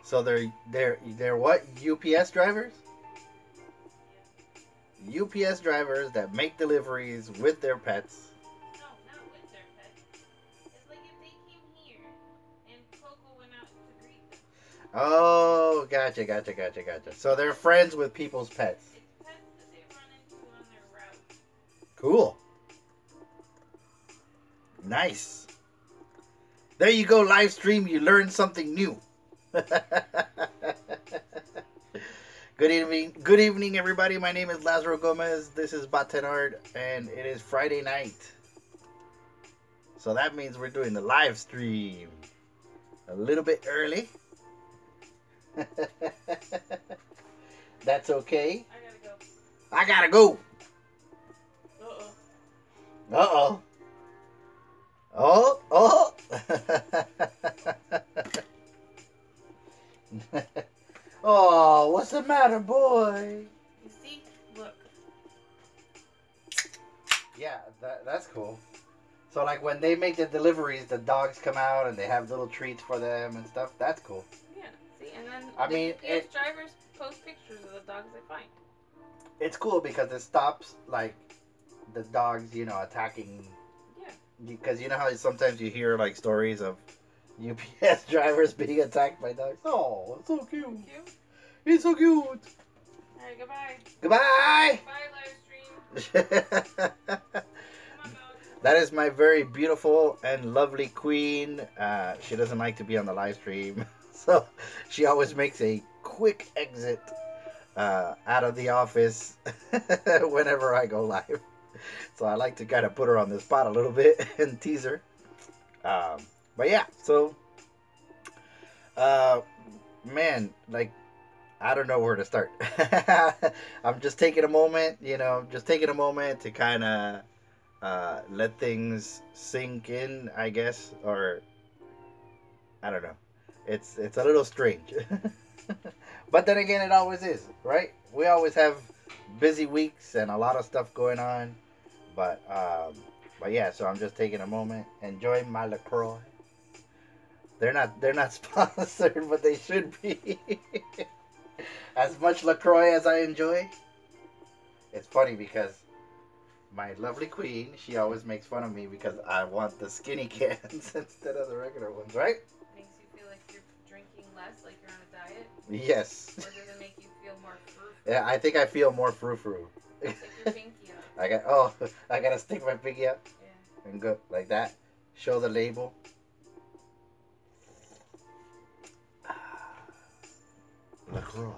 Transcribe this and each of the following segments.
So they're what? UPS drivers? UPS drivers that make deliveries with their pets. No, not with their pets. It's like if they came here and Coco went out to greet them. Oh, gotcha. So they're friends with people's pets. It's pets that they run into on their route. Cool. Nice. There you go, live stream. You learned something new. Good evening, everybody. My name is Lazaro Gomez. This is Batenard, and it is Friday night. So that means we're doing the live stream a little bit early. That's okay. I gotta go. Uh-oh. Oh. Oh, what's the matter, boy? You see? Look. Yeah, that's cool. So, like, when they make the deliveries, the dogs come out and they have little treats for them and stuff. That's cool. Yeah, see? And then UPS drivers post pictures of the dogs they find. It's cool because it stops, like, the dogs, attacking. Yeah. Because you know how sometimes you hear, like, stories of UPS drivers being attacked by dogs? Oh, it's so cute. Cute? He's so cute. Alright, goodbye. Goodbye. Bye, live stream. Come on, dog. That is my very beautiful and lovely queen. She doesn't like to be on the live stream, so she always makes a quick exit out of the office whenever I go live. So I like to kind of put her on the spot a little bit and tease her. But yeah, so man, like, I don't know where to start. I'm just taking a moment, to kind of let things sink in, I guess, or I don't know. It's a little strange. But then again, it always is, right? We always have busy weeks and a lot of stuff going on. But yeah, so I'm just taking a moment, enjoying my LaCroix. They're not sponsored, but they should be. As much LaCroix as I enjoy. It's funny because my lovely queen, she always makes fun of me because I want the skinny cans instead of the regular ones, right? Makes you feel like you're drinking less, like you're on a diet? Yes. Or does it make you feel more frou-frou? Yeah, I think I feel more frou-frou. Stick your pinky up. I gotta stick my pinky up. Yeah. And go like that. Show the label. LaCroix.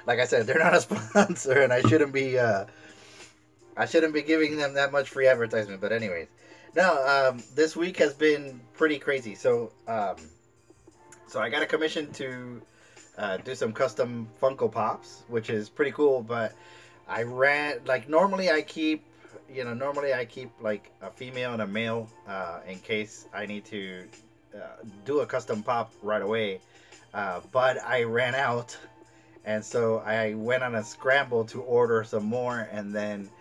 Like I said, they're not a sponsor, and I shouldn't be giving them that much free advertisement. But anyways, no. This week has been pretty crazy. So I got a commission to do some custom Funko Pops, which is pretty cool. But I ran, like, normally I keep like a female and a male in case I need to do a custom pop right away. But I ran out, and so I went on a scramble to order some more, and then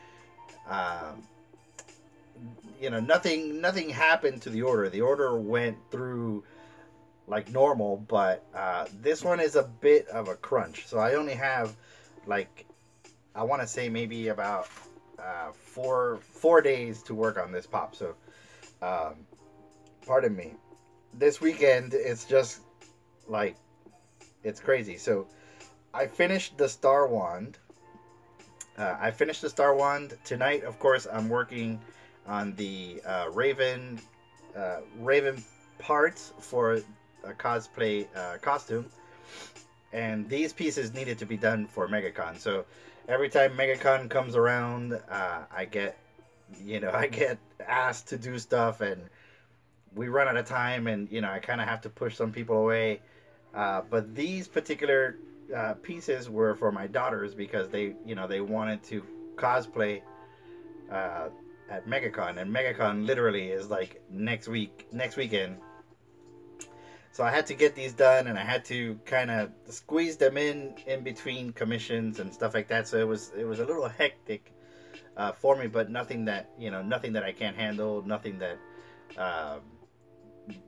nothing happened to the order. The order went through like normal, but this one is a bit of a crunch. So I only have, like, I want to say maybe about 4 days to work on this pop. So pardon me. This weekend it's just like, it's crazy. So I finished the Star Wand. Tonight. Of course, I'm working on the Raven parts for a cosplay costume, and these pieces needed to be done for MegaCon. So every time MegaCon comes around, I get asked to do stuff, and we run out of time, and I kind of have to push some people away. But these particular pieces were for my daughters because they wanted to cosplay at MegaCon, and MegaCon literally is like next weekend. So I had to get these done, and I had to kind of squeeze them in between commissions and stuff like that. So it was a little hectic for me, but nothing that I can't handle, nothing that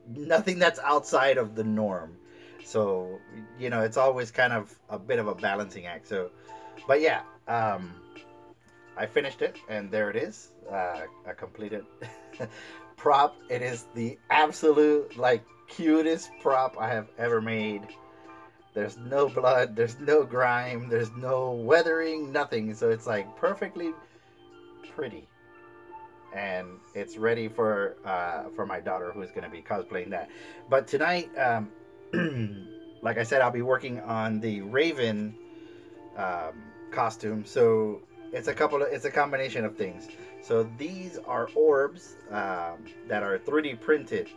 nothing that's outside of the norm. So you know, it's always kind of a bit of a balancing act. So, but yeah, I finished it, and there it is, a completed prop. It is the absolute like cutest prop I have ever made. There's no blood, there's no grime, there's no weathering, nothing. So it's like perfectly pretty, and it's ready for my daughter who's going to be cosplaying that. But tonight, like I said, I'll be working on the Raven costume. So it's a combination of things. So these are orbs that are 3D printed,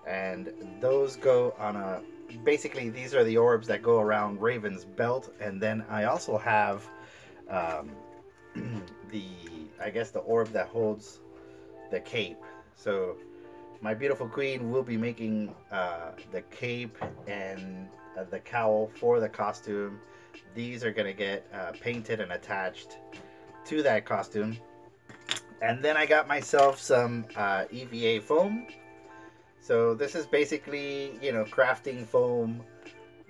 and those go on a. Basically, these are the orbs that go around Raven's belt, and then I also have um, the I guess the orb that holds the cape. So my beautiful queen will be making the cape and the cowl for the costume. These are going to get painted and attached to that costume. And then I got myself some EVA foam. So this is basically, you know, crafting foam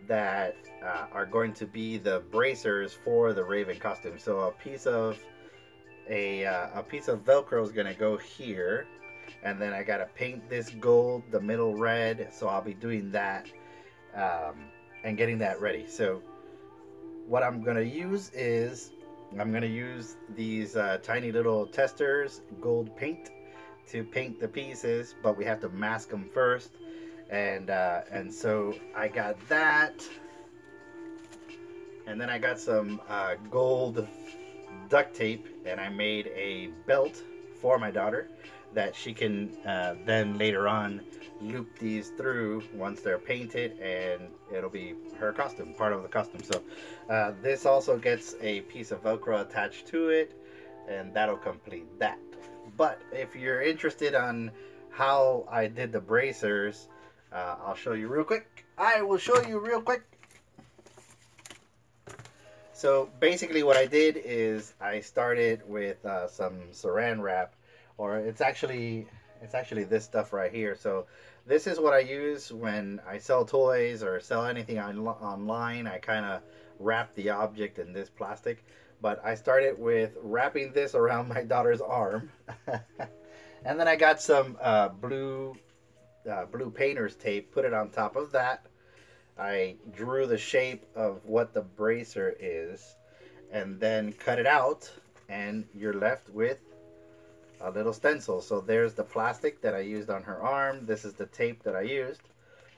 that are going to be the bracers for the Raven costume. So a piece of Velcro is going to go here, and then I got to paint this gold, the middle red. So I'll be doing that and getting that ready. So what I'm going to use is I'm going to use these tiny little testers, gold paint, to paint the pieces, but we have to mask them first. And so I got that, and then I got some gold duct tape, and I made a belt for my daughter that she can then later on loop these through once they're painted, and it'll be her costume, part of the costume. So this also gets a piece of Velcro attached to it, and that'll complete that. But if you're interested on how I did the bracers, I'll show you real quick. I will show you real quick. So basically what I did is I started with some saran wrap, or it's actually this stuff right here. So this is what I use when I sell toys or sell anything online. I kind of wrap the object in this plastic. But I started with wrapping this around my daughter's arm. And then I got some blue painter's tape, put it on top of that. I drew the shape of what the bracer is, and then cut it out, and you're left with a little stencil. So there's the plastic that I used on her arm. This is the tape that I used.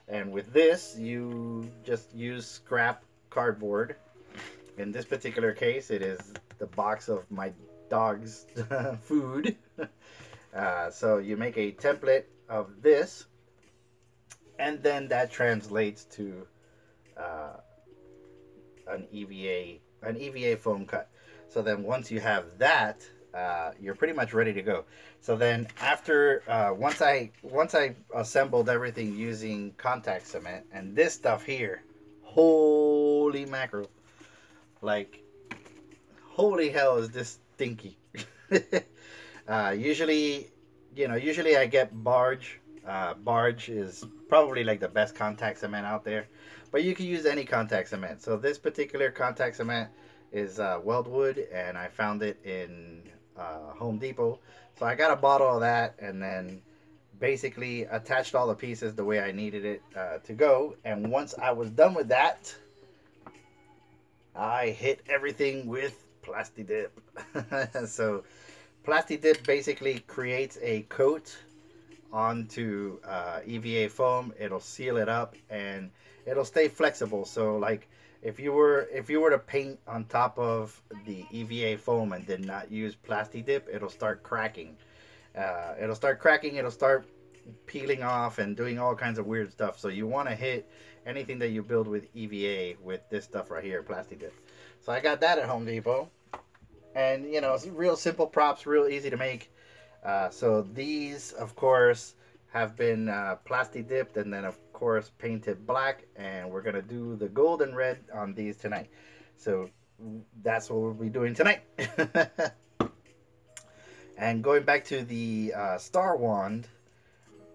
And with this, you just use scrap cardboard. In this particular case, it is the box of my dog's food. So you make a template of this, and then that translates to an EVA foam cut. So then once you have that, you're pretty much ready to go. So then after once I assembled everything using contact cement, and this stuff here, holy mackerel, like holy hell, is this stinky. Usually I get barge. Barge is probably like the best contact cement out there, but you can use any contact cement. So this particular contact cement is Weldwood, and I found it in Home Depot. So I got a bottle of that, and then basically attached all the pieces the way I needed it to go. And once I was done with that, I hit everything with Plasti-Dip. So Plasti-Dip basically creates a coat onto EVA foam. It'll seal it up, and it'll stay flexible. So like if you were to paint on top of the EVA foam and did not use Plasti-Dip, it'll start cracking. It'll start peeling off and doing all kinds of weird stuff. So you want to hit anything that you build with EVA with this stuff right here, Plasti-Dip. So I got that at Home Depot, and you know, it's real simple props, real easy to make. So these, of course, have been Plasti-Dipped, and then of course painted black, and we're gonna do the gold and red on these tonight. So that's what we'll be doing tonight. And going back to the Star Wand,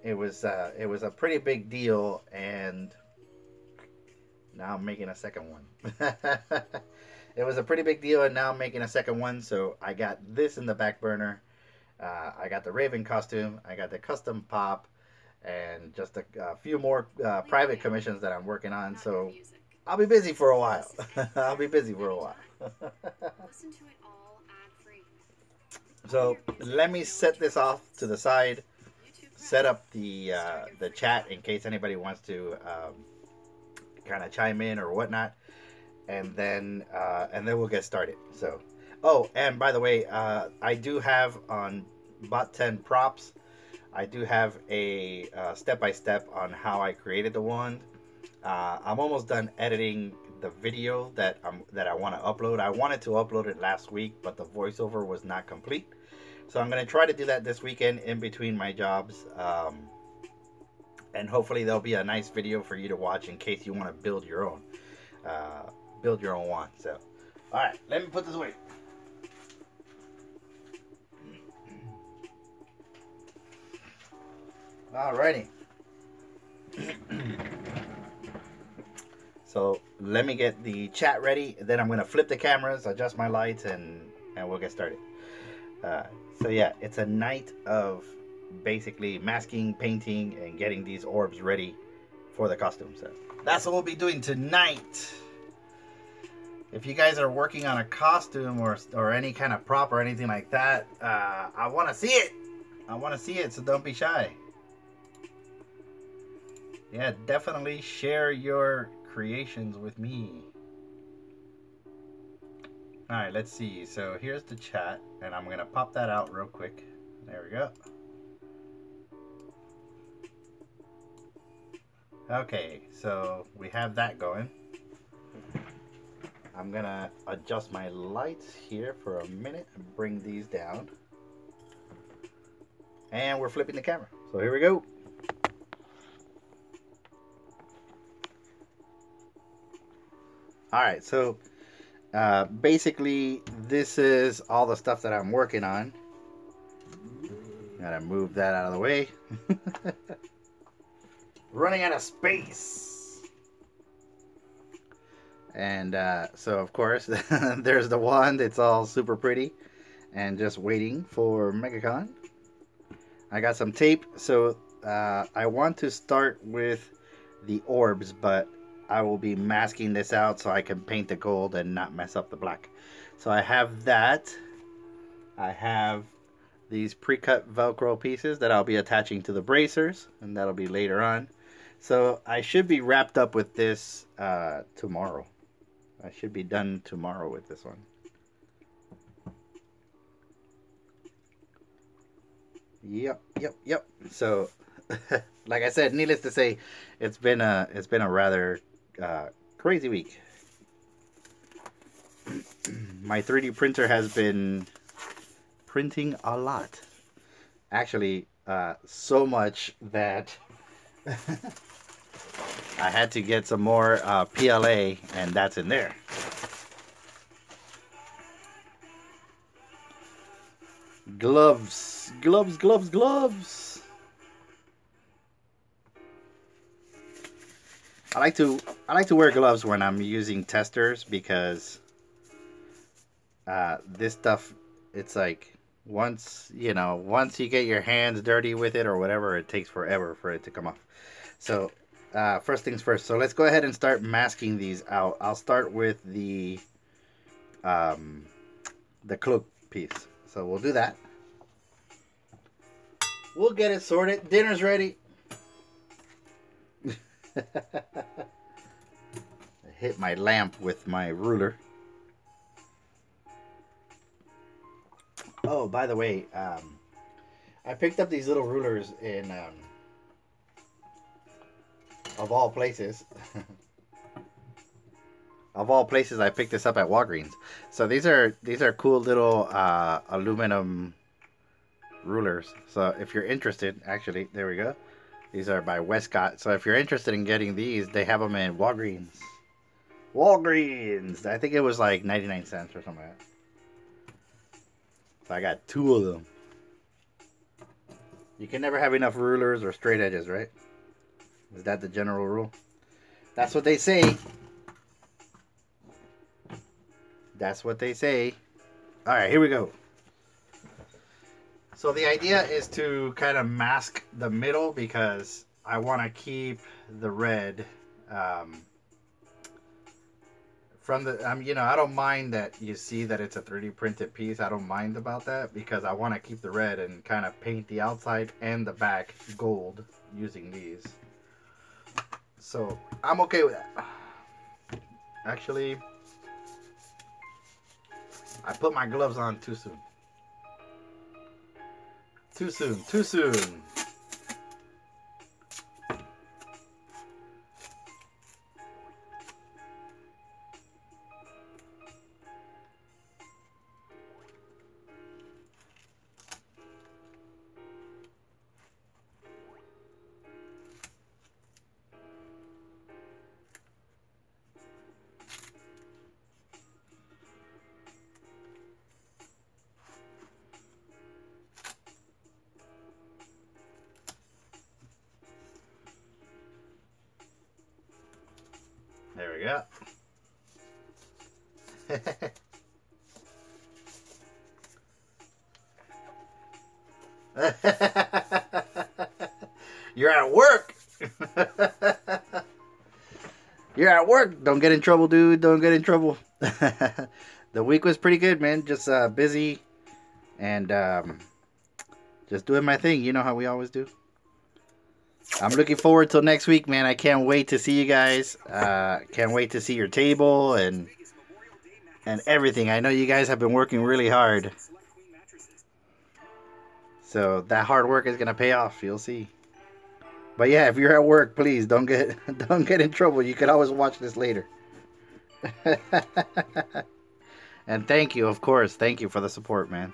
it was a pretty big deal, and now I'm making a second one. It was a pretty big deal, and now I'm making a second one. So I got this in the back burner. I got the Raven costume. I got the custom pop, and just a few more private commissions that I'm working on. So I'll be busy for a while. I'll be busy for a while. So let me set this off to the side. Set up the chat in case anybody wants to kind of chime in or whatnot, and then we'll get started. So, oh, and by the way, I do have on Bot 10 props. I do have a step-by-step on how I created the wand. I'm almost done editing the video that I want to upload. I wanted to upload it last week, but the voiceover was not complete. So I'm going to try to do that this weekend in between my jobs. And hopefully there'll be a nice video for you to watch in case you want to build your own wand. So, all right, let me put this away. Alrighty. So let me get the chat ready. Then I'm gonna flip the cameras, adjust my lights, and we'll get started. So yeah, it's a night of basically masking, painting, and getting these orbs ready for the costume. So that's what we'll be doing tonight. If you guys are working on a costume or any kind of prop or anything like that, I want to see it. I want to see it, so don't be shy. Yeah, definitely share your creations with me. Alright, let's see. So here's the chat, and I'm going to pop that out real quick. There we go. Okay, so we have that going. I'm going to adjust my lights here for a minute and bring these down. And we're flipping the camera. So here we go. Alright, so basically this is all the stuff that I'm working on. Gotta move that out of the way. Running out of space. And so of course there's the wand. It's all super pretty and just waiting for MegaCon. I got some tape, so I want to start with the orbs, but I will be masking this out so I can paint the gold and not mess up the black. So I have that. I have these pre-cut Velcro pieces that I'll be attaching to the bracers, and that'll be later on. So I should be wrapped up with this tomorrow. I should be done tomorrow with this one. Yep. So like I said, needless to say, it's been a rather crazy week. My 3D printer has been printing a lot. Actually, so much that I had to get some more PLA, and that's in there. Gloves. I like to wear gloves when I'm using testers, because this stuff, it's like once you get your hands dirty with it or whatever, it takes forever for it to come off. So first things first. So let's go ahead and start masking these out. I'll start with the cloak piece. So we'll do that. We'll get it sorted. Dinner's ready. I hit my lamp with my ruler. Oh, by the way, I picked up these little rulers in of all places. Of all places, I picked this up at Walgreens. So these are cool little aluminum rulers. So if you're interested, actually, there we go. These are by Westcott. So if you're interested in getting these, they have them in Walgreens. Walgreens! I think it was like 99 cents or something like that. So I got 2 of them. You can never have enough rulers or straight edges, right? Is that the general rule? That's what they say. That's what they say. All right, here we go. So the idea is to kind of mask the middle because I want to keep the red from the, you know, I don't mind that you see that it's a 3D printed piece. I don't mind about that because I want to keep the red and kind of paint the outside and the back gold using these. So I'm okay with that. Actually, I put my gloves on too soon. Too soon, too soon. There we go. You're at work. You're at work. Don't get in trouble, dude. Don't get in trouble. The week was pretty good, man. Just busy and just doing my thing. You know how we always do. I'm looking forward till next week, man. I can't wait to see you guys. Can't wait to see your table and everything. I know you guys have been working really hard. So that hard work is gonna pay off. You'll see. But yeah, if you're at work, please don't get in trouble. You can always watch this later. And thank you, of course. Thank you for the support, man.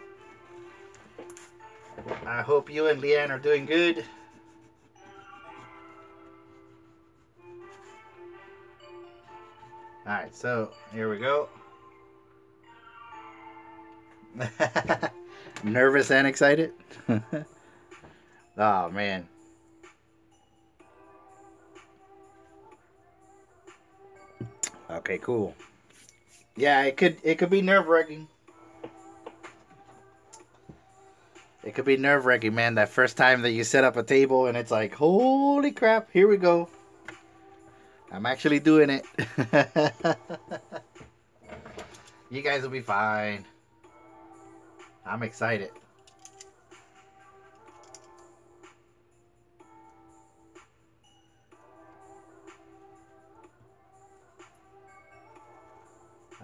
I hope you and Leanne are doing good. Alright, so here we go. Nervous and excited? Oh, man. Okay, cool. Yeah, it could be nerve-wracking. It could be nerve-wracking, man. That first time that you set up a table and it's like, holy crap, here we go. I'm actually doing it. You guys will be fine. I'm excited.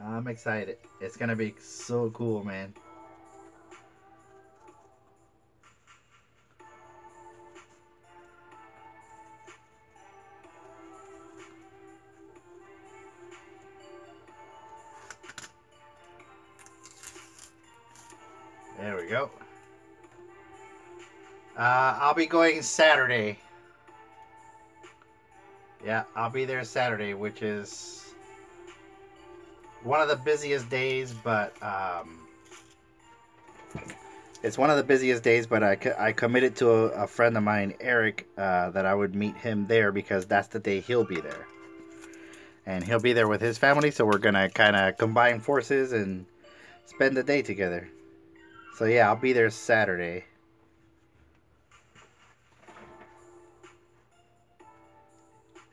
I'm excited. It's gonna be so cool, man. There we go. I'll be going Saturday. Yeah, I'll be there Saturday, which is one of the busiest days, but it's one of the busiest days, but I committed to a friend of mine, Eric, that I would meet him there because that's the day he'll be there. And he'll be there with his family, so we're going to kind of combine forces and spend the day together. So yeah, I'll be there Saturday.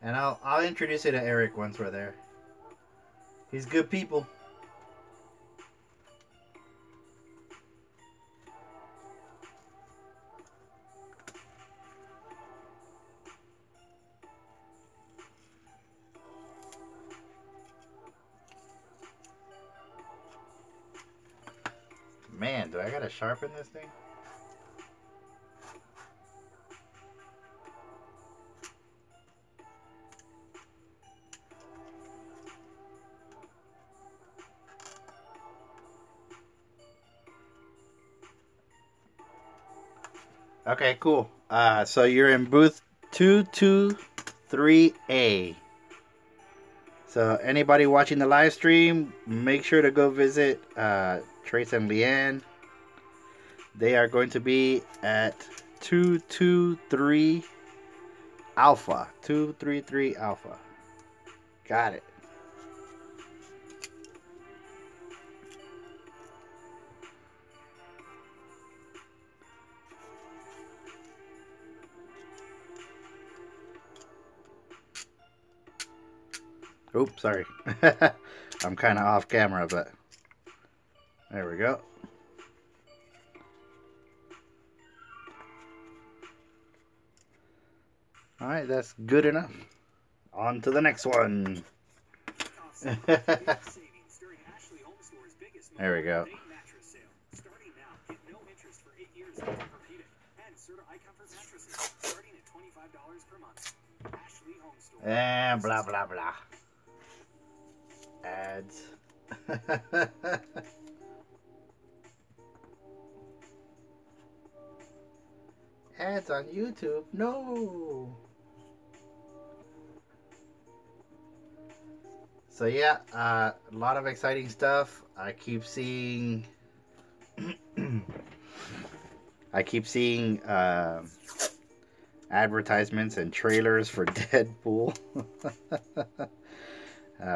And I'll introduce you to Eric once we're there. He's good people. Man, do I gotta sharpen this thing? Okay, cool. So you're in booth 223A. So anybody watching the live stream, make sure to go visit Trace and Leanne. They are going to be at 223 Alpha. 233 Alpha. Got it. Oops, sorry. I'm kind of off camera, but there we go. All right, that's good enough. On to the next one. There we go. And blah, blah, blah. Ads. Ads on YouTube? No. So yeah, a lot of exciting stuff. I keep seeing advertisements and trailers for Deadpool.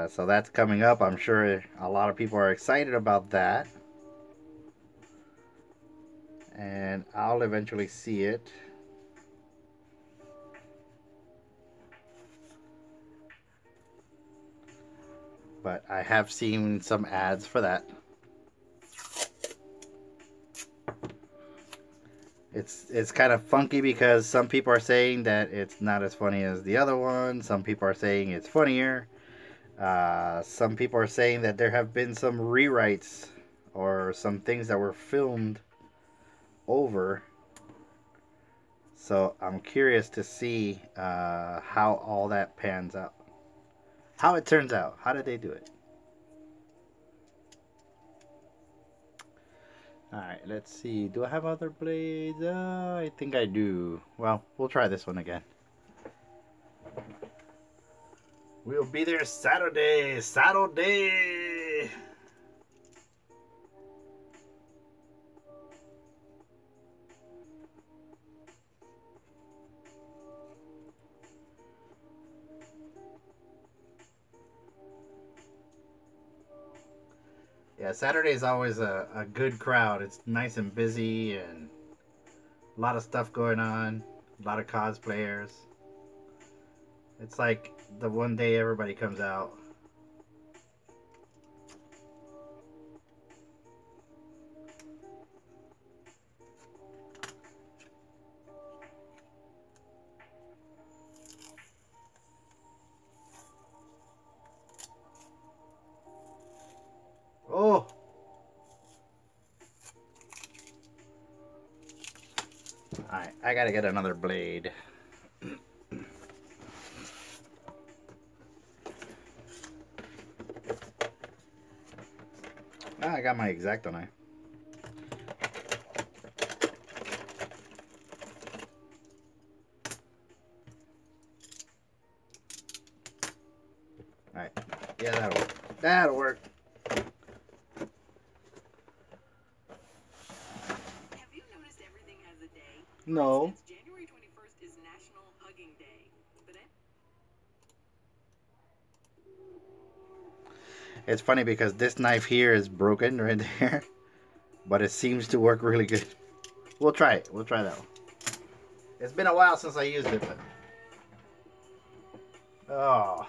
So that's coming up. I'm sure a lot of people are excited about that. And I'll eventually see it. But I have seen some ads for that. It's kind of funky because some people are saying that it's not as funny as the other one. Some people are saying it's funnier. Some people are saying that there have been some rewrites or some things that were filmed over. So I'm curious to see how all that pans out. How it turns out. How did they do it? Alright, let's see. Do I have other blades? I think I do. Well, we'll try this one again. We'll be there Saturday. Saturday! Yeah, Saturday is always a good crowd. It's nice and busy and a lot of stuff going on. A lot of cosplayers. It's like the one day everybody comes out. Oh! Alright, I gotta get another blade. I got my X-Acto knife. Alright, yeah, that'll work. That'll work. Have you noticed everything has a day? No. January 21st is National Hugging Day. It's funny because this knife here is broken right there, but it seems to work really good. We'll try it. We'll try that one. It's been a while since I used it, but... Oh.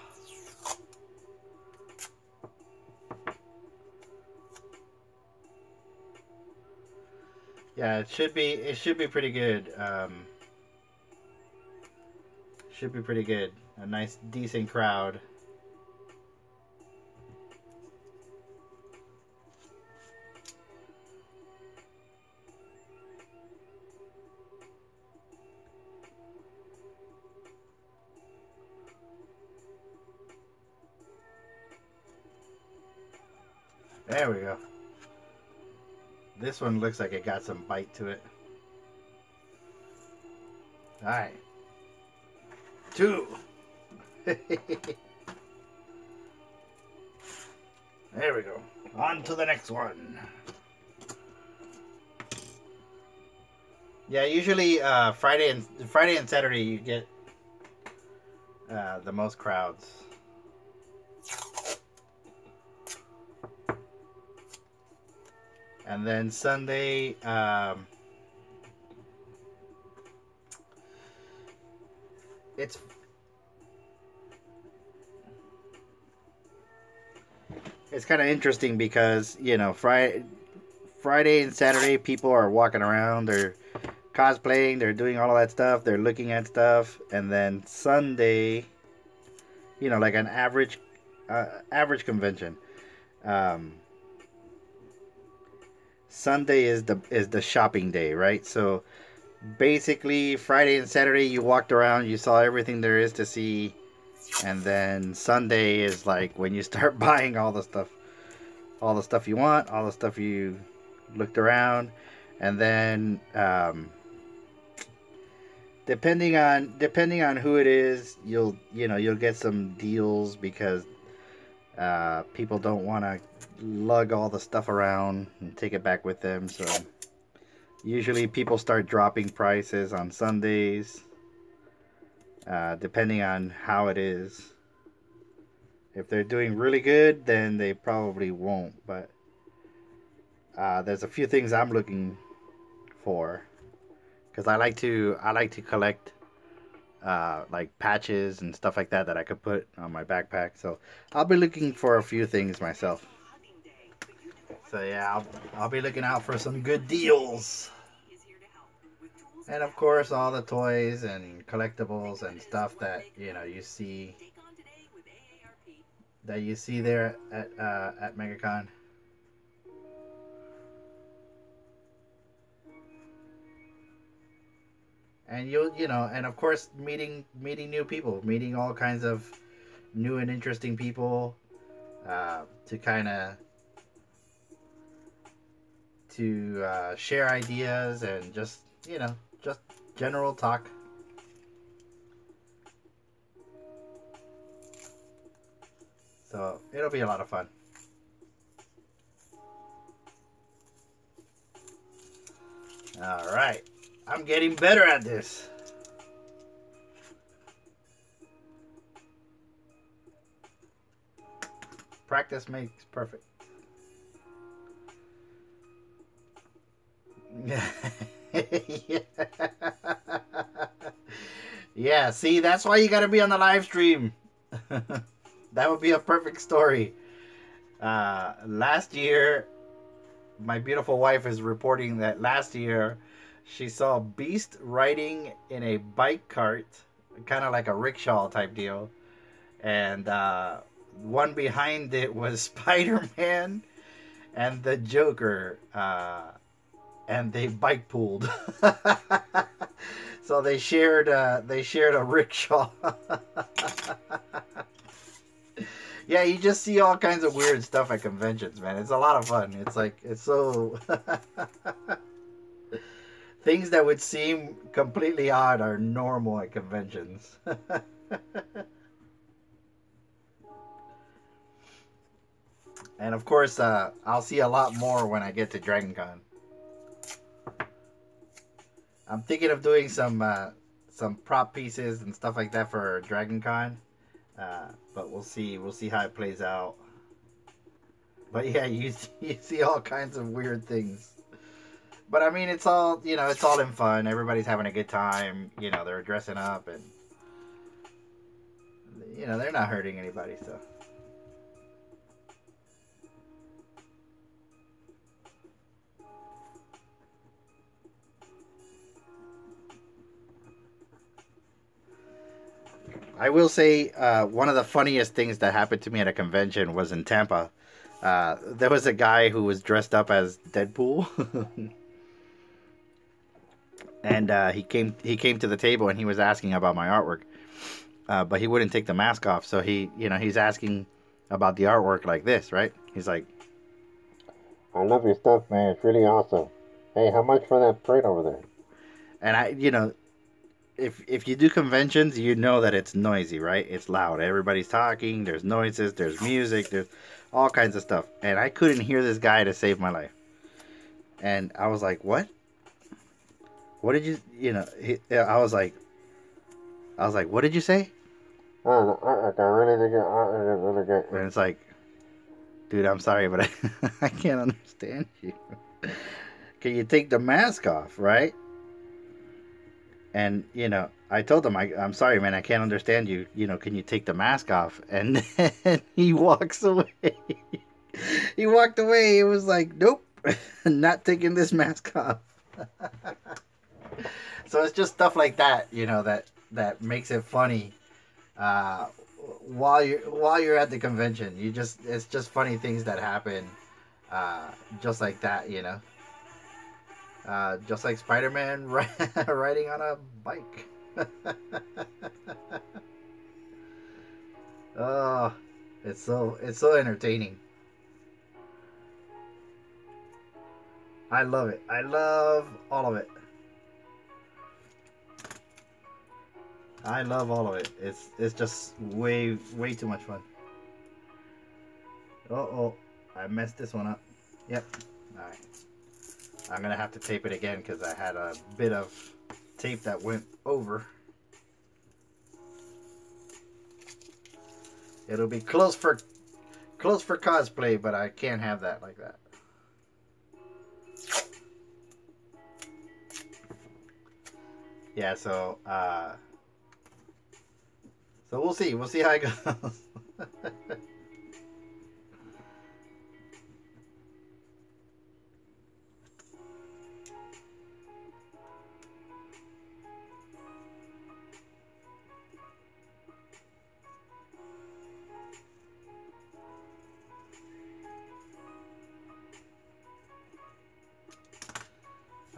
Yeah, it should be pretty good. Should be pretty good. A nice, decent crowd. There we go. This one looks like it got some bite to it. Alright. 2. There we go. On to the next one. Yeah, usually Friday and Saturday you get the most crowds. And then Sunday, it's kind of interesting because Friday and Saturday people are walking around, they're cosplaying, they're doing all of that stuff, they're looking at stuff, and then Sunday, like an average convention. Um, Sunday is the shopping day, right? So basically, Friday and Saturday you walked around, you saw everything there is to see, and then Sunday is like when you start buying all the stuff you want, all the stuff you looked around, and then depending on who it is, you'll get some deals because people don't want to lug all the stuff around and take it back with them. So usually people start dropping prices on Sundays, depending on how it is. If they're doing really good, then they probably won't. But there's a few things I'm looking for because I like to collect like patches and stuff like that I could put on my backpack. So I'll be looking for a few things myself. So yeah, I'll be looking out for some good deals. And of course, all the toys and collectibles and stuff that you see there at MegaCon. And and of course, meeting new people, meeting all kinds of new and interesting people, to kind of share ideas and just just general talk. So it'll be a lot of fun. All right, I'm getting better at this. Practice makes perfect. Yeah. Yeah, see, that's why you gotta be on the live stream. That would be a perfect story. Last year, my beautiful wife is reporting that last year she saw Beast riding in a bike cart, kind of like a rickshaw type deal, and one behind it was Spider-Man and the Joker, and they bike pooled. So they shared a rickshaw. Yeah, you just see all kinds of weird stuff at conventions, man. It's a lot of fun. It's so things that would seem completely odd are normal at conventions. And of course, I'll see a lot more when I get to Dragon Con. I'm thinking of doing some prop pieces and stuff like that for Dragon Con. But we'll see. We'll see how it plays out. But yeah, you see all kinds of weird things. But I mean, it's all it's all in fun. Everybody's having a good time. They're dressing up and they're not hurting anybody. So. I will say one of the funniest things that happened to me at a convention was in Tampa. There was a guy who was dressed up as Deadpool, and he came to the table and he was asking about my artwork, but he wouldn't take the mask off. So he's asking about the artwork like this, right? He's like, "I love your stuff, man. It's really awesome. Hey, how much for that print over there?" And if you do conventions, you know that it's noisy, right? It's loud. Everybody's talking. There's noises. There's music. There's all kinds of stuff. And I couldn't hear this guy to save my life. And I was like, what? what did you, you know, I was like, what did you say? And it's like, dude, I'm sorry, but I can't understand you. Can you take the mask off, right? And, you know, I told him, I'm sorry, man, I can't understand you. You know, can you take the mask off? And then he walks away. He walked away. It was like, nope, not taking this mask off. So it's just stuff like that, you know, that makes it funny. While you're at the convention, it's just funny things that happen, just like that, you know. Just like Spider-Man riding on a bike. Oh, it's so entertaining. I love it. I love all of it. I love all of it. It's just way too much fun. Oh, I messed this one up. Yep. All right. I'm gonna have to tape it again because I had a bit of tape that went over. It'll be close for cosplay, but I can't have that like that. Yeah, so we'll see. We'll see how it goes.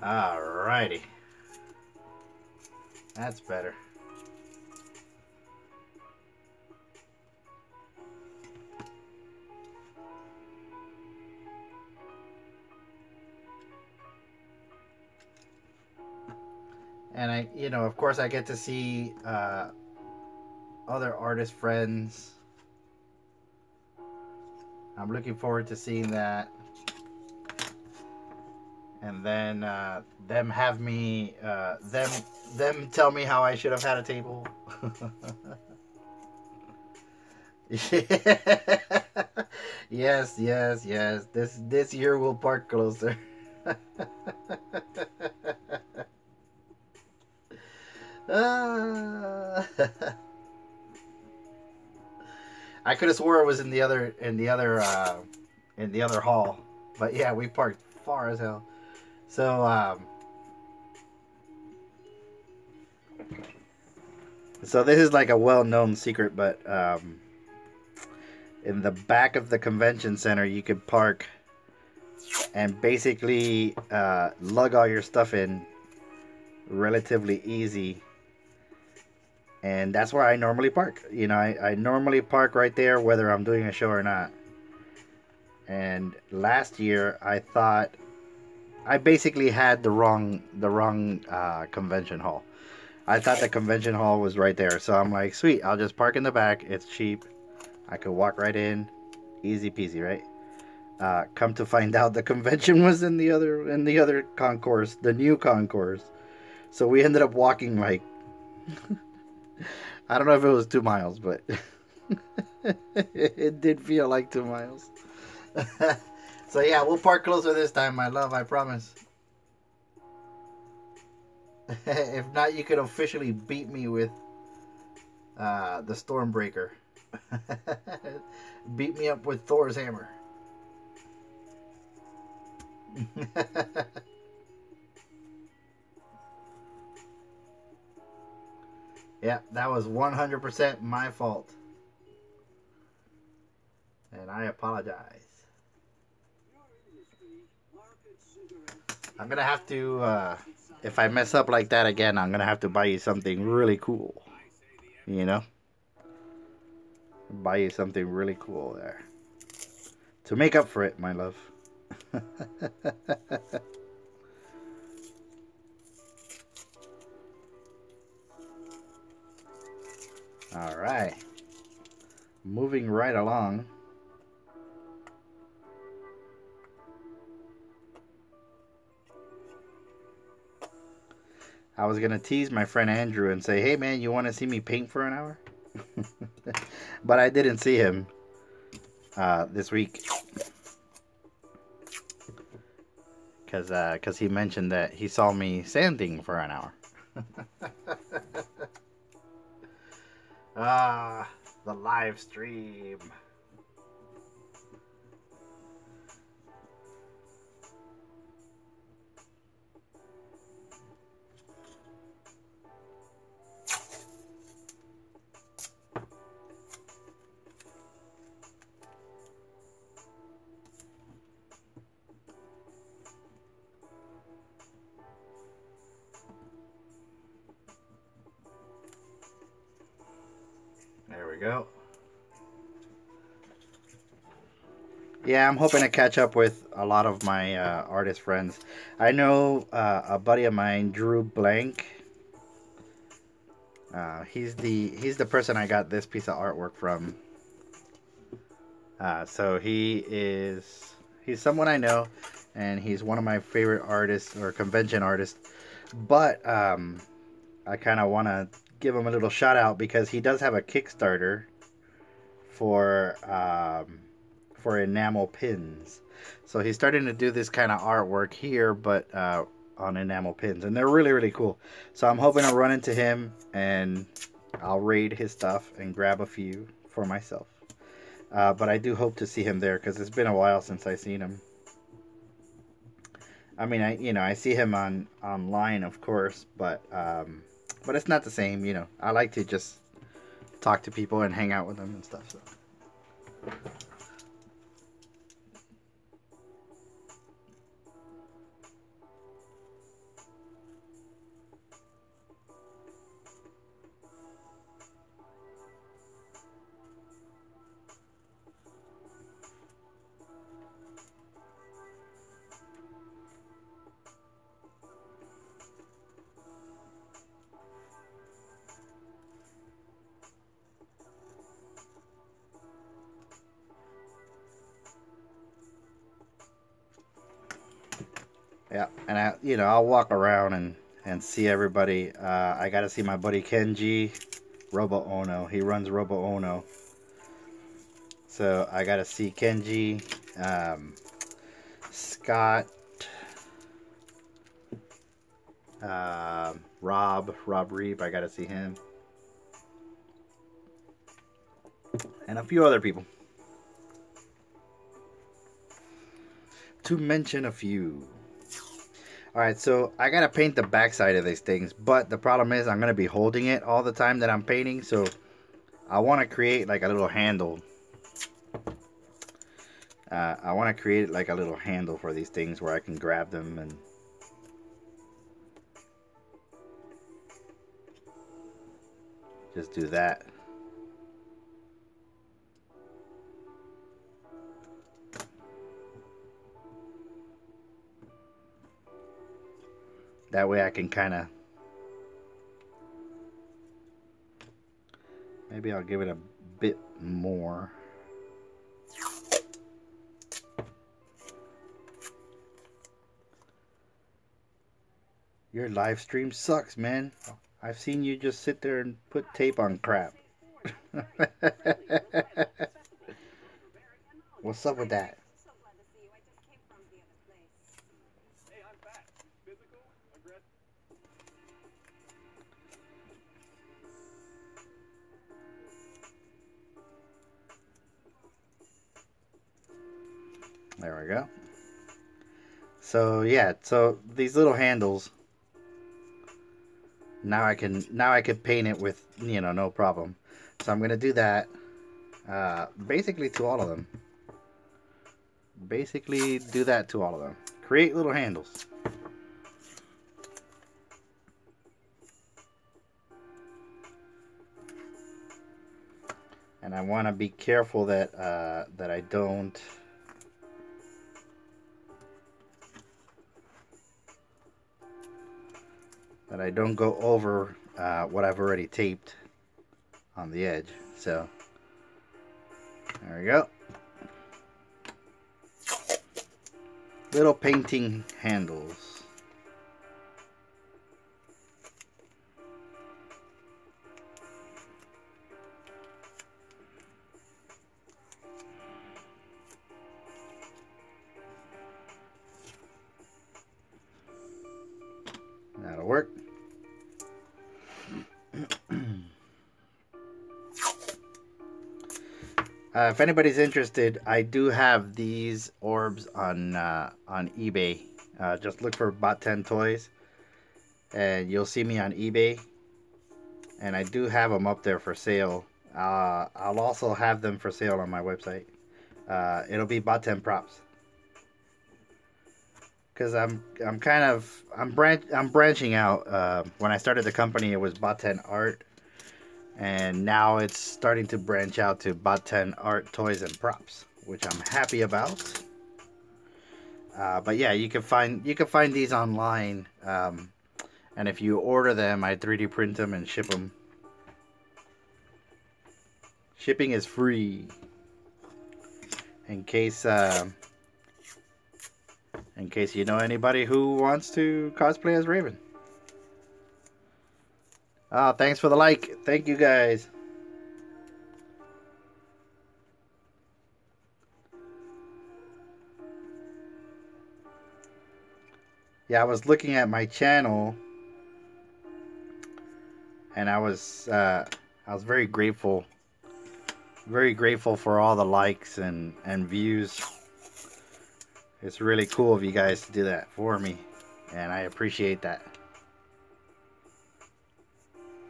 Alrighty. That's better. And I, you know, of course I get to see other artist friends. I'm looking forward to seeing that. And then them have me, them tell me how I should have had a table. Yes. This year we'll park closer. I could have swore it was in the other hall, but yeah, we parked far as hell. So so this is like a well-known secret, but in the back of the convention center you could park and basically lug all your stuff in relatively easy. And that's where I normally park. You know, I normally park right there whether I'm doing a show or not. And last year I thought I basically had the wrong convention hall. I thought the convention hall was right there, so I'm like, sweet, I'll just park in the back. It's cheap. I could walk right in, easy peasy, right? Come to find out, the convention was in the other concourse, the new concourse. So we ended up walking like I don't know if it was 2 miles, but it did feel like 2 miles. So yeah, we'll park closer this time, my love, I promise. If not, you could officially beat me with the Stormbreaker. Beat me up with Thor's hammer. Yeah, that was 100% my fault. And I apologize. I'm going to have to, if I mess up like that again, I'm going to have to buy you something really cool. You know? Buy you something really cool there. To make up for it, my love. Alright. Moving right along. I was gonna tease my friend Andrew and say, "Hey man, you want to see me paint for an hour?" But I didn't see him this week because he mentioned that he saw me sanding for an hour. Ah, the live stream. There we go. Yeah, I'm hoping to catch up with a lot of my artist friends. I know a buddy of mine, Drew Blank. He's the person I got this piece of artwork from. So he's someone I know, and he's one of my favorite artists or convention artists. But I kind of want to give him a little shout out because he does have a Kickstarter for enamel pins. So he's starting to do this kind of artwork here, but on enamel pins, and they're really, really cool. So I'm hoping to run into him and I'll raid his stuff and grab a few for myself. But I do hope to see him there because it's been a while since I've seen him. I mean, I see him online, of course, but it's not the same. I like to just talk to people and hang out with them and stuff. So. Yeah, and I'll walk around and see everybody. I gotta see my buddy Kenji, Robo Ono. He runs Robo Ono. So I gotta see Kenji, Scott, Rob Reeb. I gotta see him, and a few other people. To mention a few. Alright, so I gotta paint the backside of these things, but the problem is I'm gonna be holding it all the time that I'm painting, so I want to create like a little handle. I want to create like a little handle for these things where I can grab them and just do that. That way I can kind of, maybe I'll give it a bit more. Your live stream sucks, man. I've seen you just sit there and put tape on crap. What's up with that? There we go. So yeah, so these little handles. Now I can paint it with, no problem. So I'm gonna do that. Basically to all of them. Basically do that to all of them. Create little handles. And I want to be careful that that I don't go over what I've already taped on the edge. So there we go. Little painting handles. If anybody's interested, I do have these orbs on eBay. Just look for Bot 10 Toys, and you'll see me on eBay. And I do have them up there for sale. I'll also have them for sale on my website. It'll be Bot 10 Props. Because I'm branching out. When I started the company, it was Bot 10 Art. And now it's starting to branch out to Bot 10 Art, Toys, and Props, which I'm happy about. But yeah, you can find these online, and if you order them, I 3D print them and ship them. Shipping is free. In case you know anybody who wants to cosplay as Raven. Oh, thanks for the like. Thank you guys. Yeah, I was looking at my channel, and I was very grateful for all the likes and views. It's really cool of you guys to do that for me, and I appreciate that.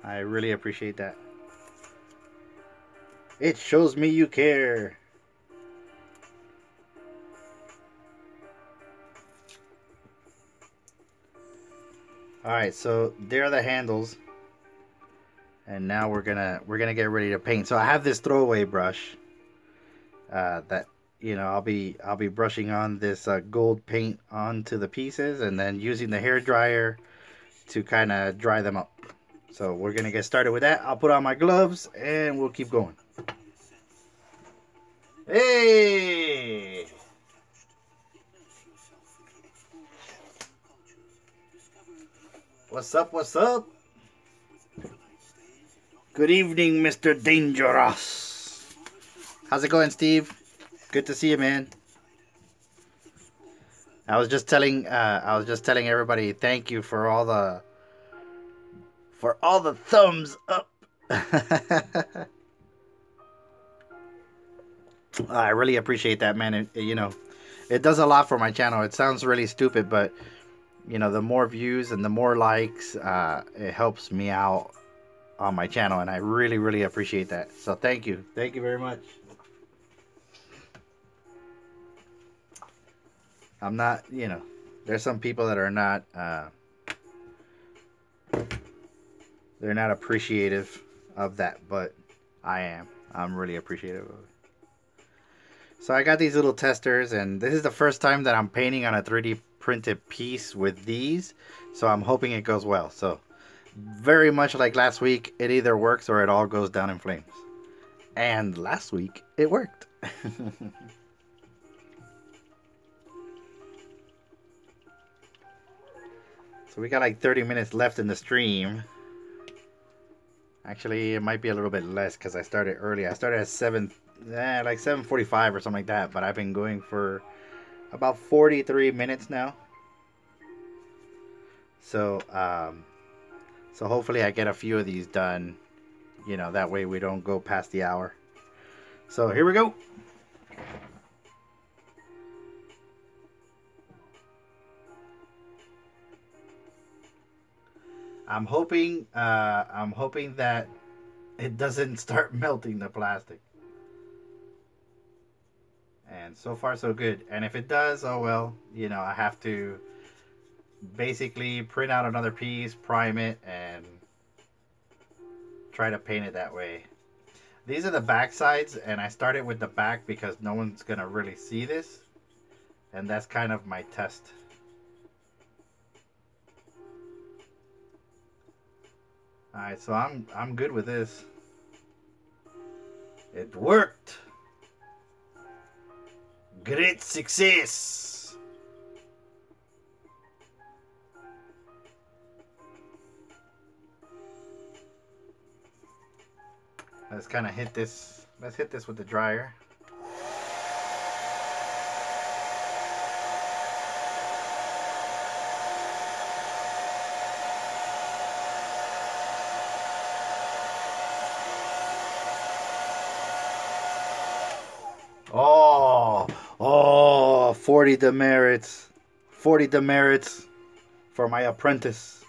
I really appreciate that. It shows me you care. Alright, so there are the handles. And now we're gonna get ready to paint. So I have this throwaway brush that, you know, I'll be brushing on this gold paint onto the pieces, and then using the hair dryer to kind of dry them up. So we're gonna get started with that. I'll put on my gloves and we'll keep going. Hey! What's up? What's up? Good evening, Mr. Dangerous. How's it going, Steve? Good to see you, man. I was just telling everybody thank you for all the thumbs up. I really appreciate that, man. You know, it does a lot for my channel. It sounds really stupid, but you know, the more views and the more likes, it helps me out on my channel, and I really appreciate that. So thank you very much. I'm not, you know, there's some people that are not they're not appreciative of that, but I'm really appreciative of it. So I got these little testers, and this is the first time that I'm painting on a 3D printed piece with these, so I'm hoping it goes well. So very much like last week, it either works or it all goes down in flames. And last week it worked. So we got like 30 minutes left in the stream. Actually, it might be a little bit less because I started early. I started at like 7:45 or something like that, but I've been going for about 43 minutes now. So so hopefully I get a few of these done, you know, that way we don't go past the hour. So here we go. I'm hoping that it doesn't start melting the plastic. And so far so good. And if it does, oh well, you know, I have to basically print out another piece, prime it, and try to paint it that way. These are the back sides, and I started with the back because no one's gonna really see this, and that's kind of my test. Alright, so I'm good with this. It worked. Great success. Let's kind of hit this. Let's hit this with the dryer. 40 demerits. 40 demerits for my apprentice.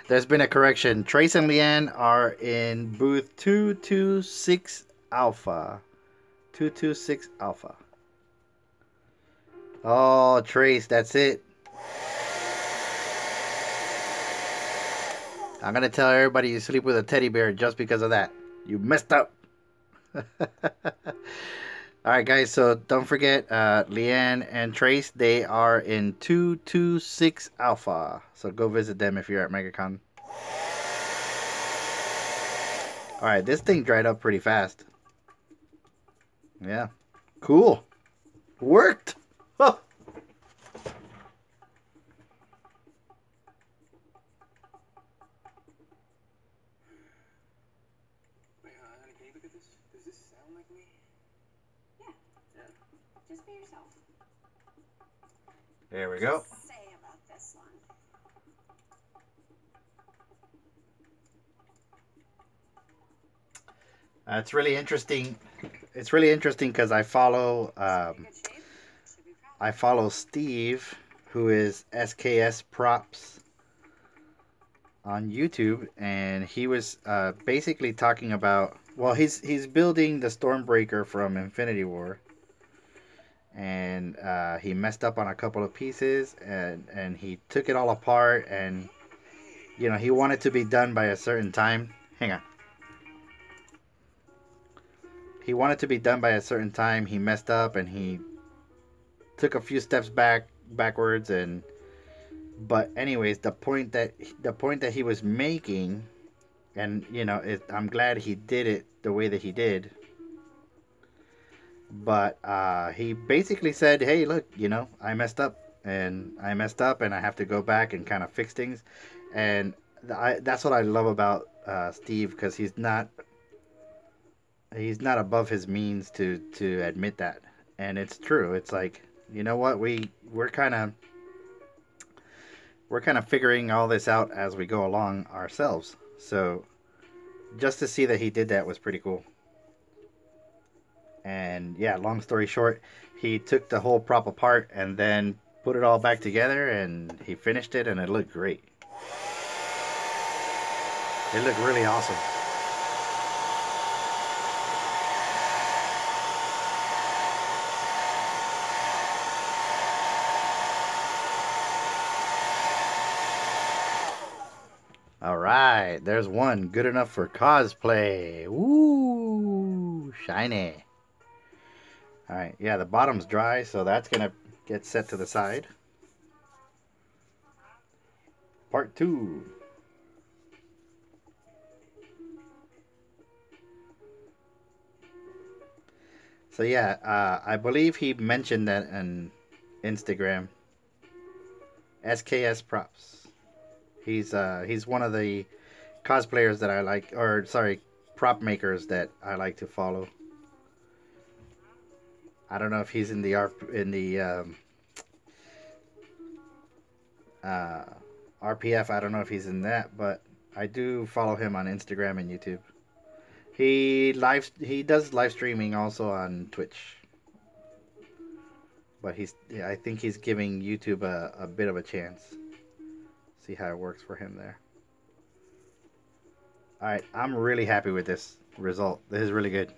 There's been a correction. Trace and Leanne are in booth 226 Alpha. 226 Alpha. Oh, Trace, that's it. I'm going to tell everybody you sleep with a teddy bear just because of that. You messed up. Alright, guys, so don't forget, Leanne and Trace, they are in 226 Alpha. So go visit them if you're at MegaCon. Alright, this thing dried up pretty fast. Yeah. Cool. Worked. Huh. Wait, honey, can you look at this? Does this sound like me? Yeah. Just be yourself. There we go. Say about this one. It's really interesting. It's really interesting because I follow Steve, who is SKS Props on YouTube, and he was basically talking about, well, he's building the Stormbreaker from Infinity War, and he messed up on a couple of pieces, and he took it all apart, and you know, he wanted to be done by a certain time. Hang on. He wanted to be done by a certain time. He messed up, and he took a few steps backwards, and but anyways, the point that he was making, and you know, I'm glad he did it the way that he did. But he basically said, "Hey, look, you know, I messed up, and I have to go back and kind of fix things." And that's what I love about Steve, because he's not above his means to admit that, and it's true. It's like, you know what, we're kind of figuring all this out as we go along ourselves. So just to see that he did that was pretty cool. And yeah, long story short, he took the whole prop apart and then put it all back together, and he finished it, and it looked great. It looked really awesome. Alright, there's one. Good enough for cosplay. Ooh, shiny. Alright, yeah, the bottom's dry, so that's going to get set to the side. Part 2. So yeah, I believe he mentioned that on Instagram. SKS Props. He's one of the cosplayers that I like, or sorry, prop makers that I like to follow. I don't know if he's in the RPF. I don't know if he's in that, but I do follow him on Instagram and YouTube. He does live streaming also on Twitch. But I think he's giving YouTube a bit of a chance. See how it works for him there. Alright, I'm really happy with this result. This is really good.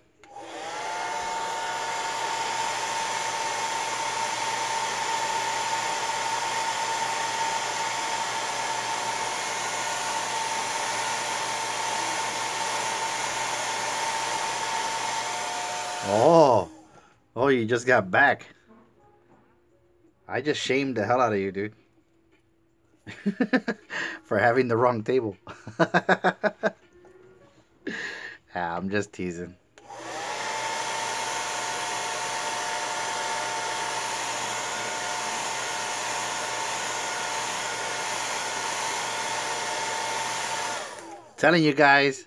Oh, you just got back. I just shamed the hell out of you, dude. For having the wrong table. I'm just teasing. Telling you guys,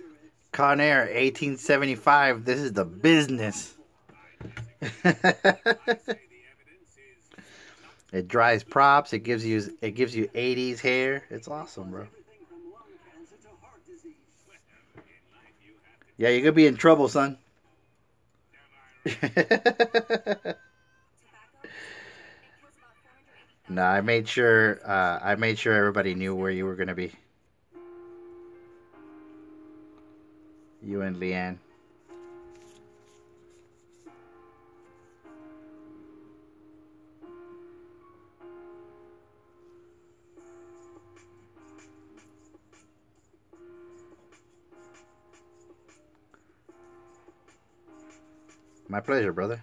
Conair 1875, this is the business. It dries props. It gives you 80s hair. It's awesome, bro. Yeah, you're gonna be in trouble, son. No, I made sure. I made sure everybody knew where you were gonna be. You and Leanne. My pleasure, brother.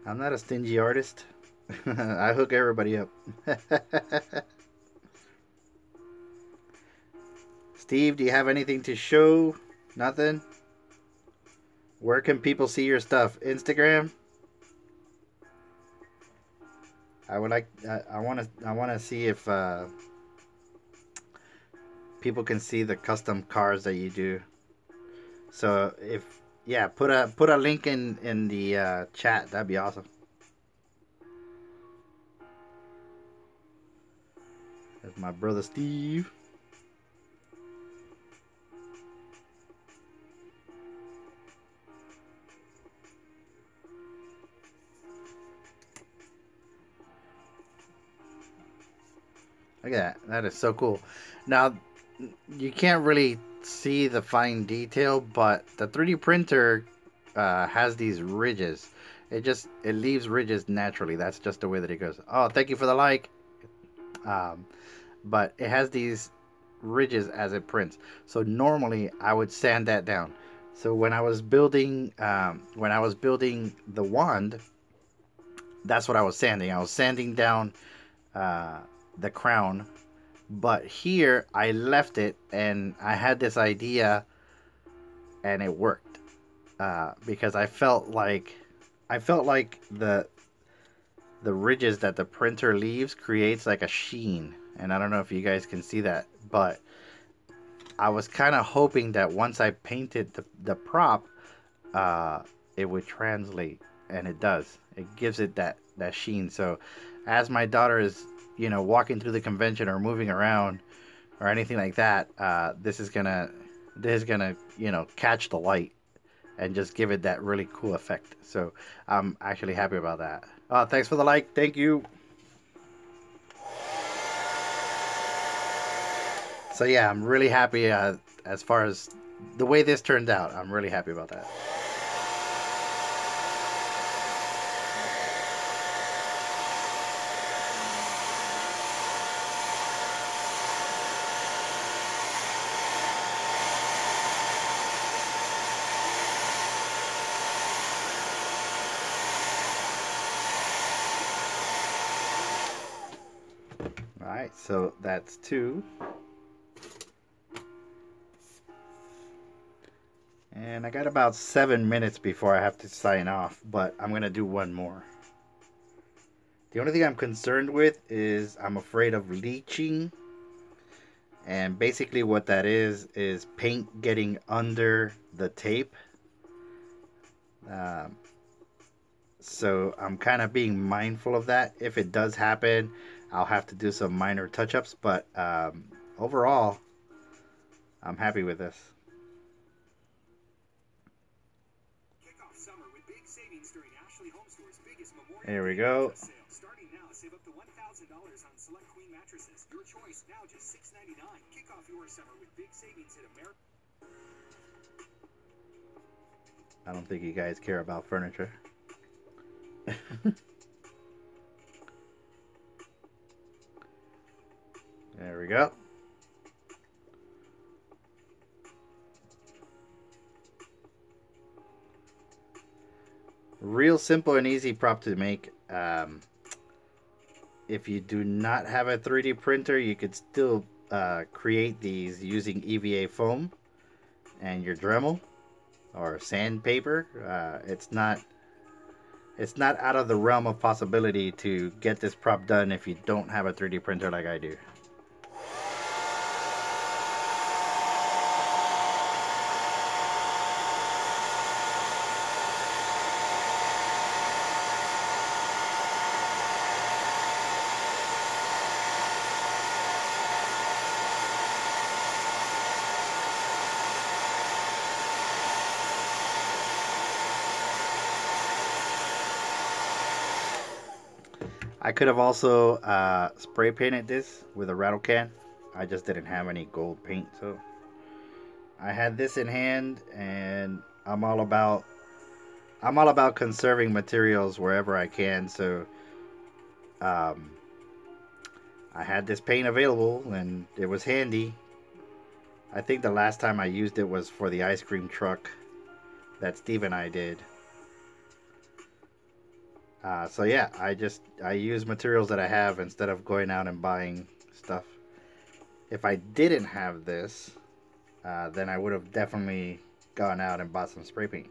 I'm not a stingy artist. I hook everybody up. Steve, do you have anything to show? Nothing? Where can people see your stuff? Instagram? I would like. I want to. I want to see if people can see the custom cars that you do. So if yeah, put a link in the chat. That'd be awesome. That's my brother Steve. Look at that. That is so cool. Now, you can't really see the fine detail, but the 3D printer has these ridges. It leaves ridges naturally. That's just the way that it goes. Oh, thank you for the like. But it has these ridges as it prints. So normally I would sand that down. So when I was building the wand, that's what I was sanding. I was sanding down the crown, but here I left it, and I had this idea, and it worked because I felt like the ridges that the printer leaves creates like a sheen, and I don't know if you guys can see that, but I was kind of hoping that once I painted the prop, it would translate, and it does. It gives it that sheen. So as my daughter is walking through the convention or moving around or anything like that, this is gonna catch the light and just give it that really cool effect. So I'm actually happy about that. Thanks for the like. Thank you. So yeah, I'm really happy as far as the way this turned out. I'm really happy about that. Alright, so that's 2. And I got about 7 minutes before I have to sign off, but I'm going to do one more. The only thing I'm concerned with is I'm afraid of leaching. And basically what that is paint getting under the tape. So I'm kind of being mindful of that. If it does happen, I'll have to do some minor touch-ups, but overall, I'm happy with this. There we go. Starting now, save up to $1,000 on select queen mattresses. Your choice now, just $6.99. Kick off your summer with big savings at America. I don't think you guys care about furniture. There we go. Real simple and easy prop to make. If you do not have a 3D printer, you could still create these using EVA foam and your Dremel or sandpaper. It's not out of the realm of possibility to get this prop done if you don't have a 3D printer like I do. I could have also spray painted this with a rattle can. I just didn't have any gold paint, so I had this in hand, and I'm all about conserving materials wherever I can. So um, I had this paint available, and it was handy. I think the last time I used it was for the ice cream truck that Steve and I did. So yeah, I use materials that I have instead of going out and buying stuff. If I didn't have this, then I would have definitely gone out and bought some spray paint,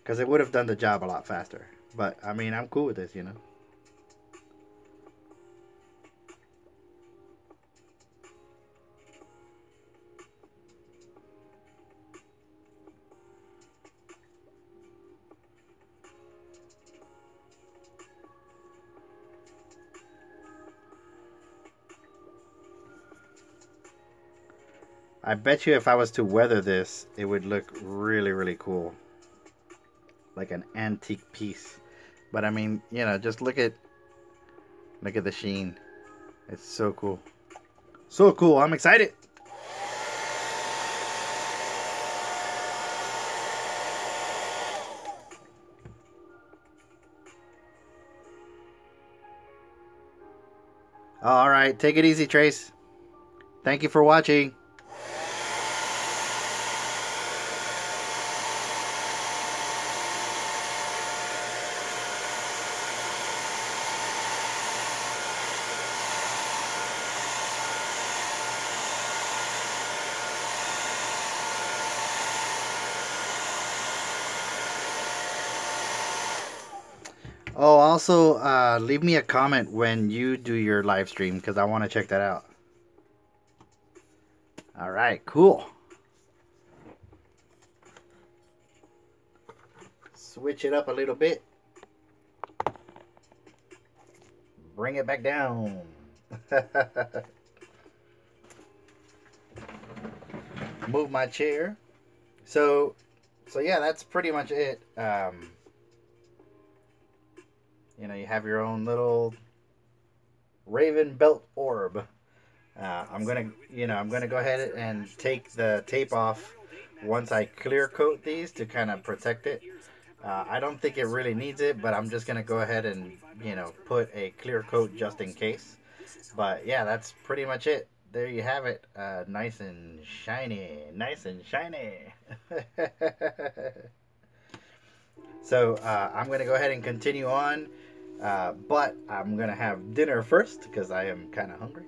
because it would have done the job a lot faster. But I mean, I'm cool with this, you know. I bet you if I was to weather this, it would look really, really cool. Like an antique piece. But I mean, you know, just look at the sheen. It's so cool. So cool. I'm excited. All right, take it easy, Trace. Thank you for watching. Oh, also, leave me a comment when you do your live stream, because I want to check that out. All right, cool. Switch it up a little bit. Bring it back down. Move my chair. So yeah, that's pretty much it. You know, you have your own little raven belt orb. I'm gonna go ahead and take the tape off once I clear coat these to kind of protect it. I don't think it really needs it, but I'm just gonna go ahead and, you know, put a clear coat just in case. But yeah, that's pretty much it. There you have it. Nice and shiny. Nice and shiny. So I'm gonna go ahead and continue on. But I'm gonna have dinner first, because I am kind of hungry.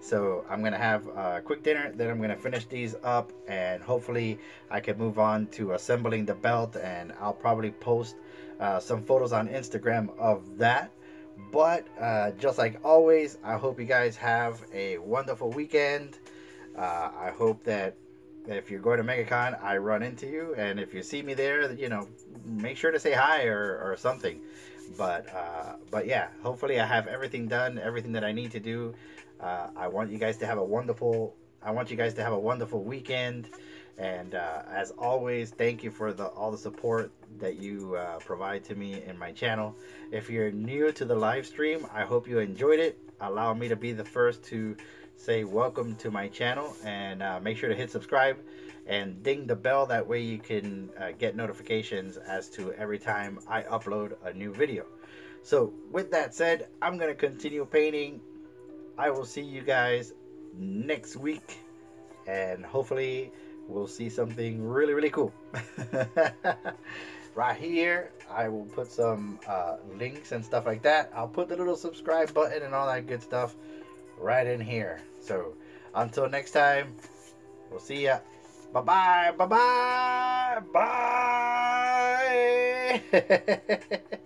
So I'm gonna have a quick dinner, then I'm gonna finish these up, and hopefully I can move on to assembling the belt, and I'll probably post some photos on Instagram of that. But just like always, I hope you guys have a wonderful weekend. I hope that if you're going to MegaCon, I run into you, and if you see me there, you know, make sure to say hi or something. But yeah, hopefully I have everything done, everything that I need to do. I want you guys to have a wonderful weekend, and as always, thank you for all the support that you provide to me in my channel. If you're new to the live stream, I hope you enjoyed it. Allow me to be the first to say welcome to my channel, and make sure to hit subscribe and ding the bell. That way you can get notifications as to every time I upload a new video. So with that said, I'm gonna continue painting. I will see you guys next week, and hopefully we'll see something really, really cool. Right here I will put some links and stuff like that. I'll put the little subscribe button and all that good stuff right in here. So until next time, we'll see ya. Bye bye. Bye bye. Bye.